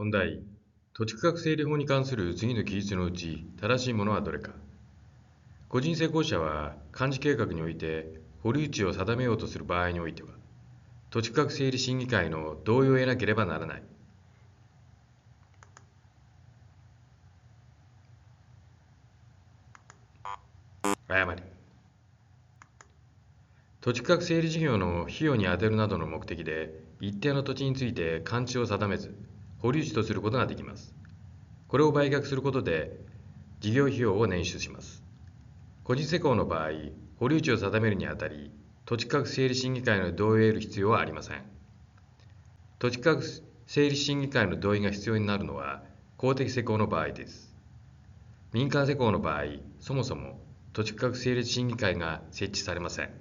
問題。土地区画整理法に関する次の記述のうち正しいものはどれか。個人成功者は管理計画において保留地を定めようとする場合においては、土地区画整理審議会の同意を得なければならない。誤り。土地区画整理事業の費用に充てるなどの目的で一定の土地について管地を定めず保留地とすることができます。これを売却することで事業費用を捻出します。個人施工の場合、保留地を定めるにあたり土地区画整理審議会の同意を得る必要はありません。土地区画整理審議会の同意が必要になるのは公的施工の場合です。民間施工の場合、そもそも土地区画整理審議会が設置されません。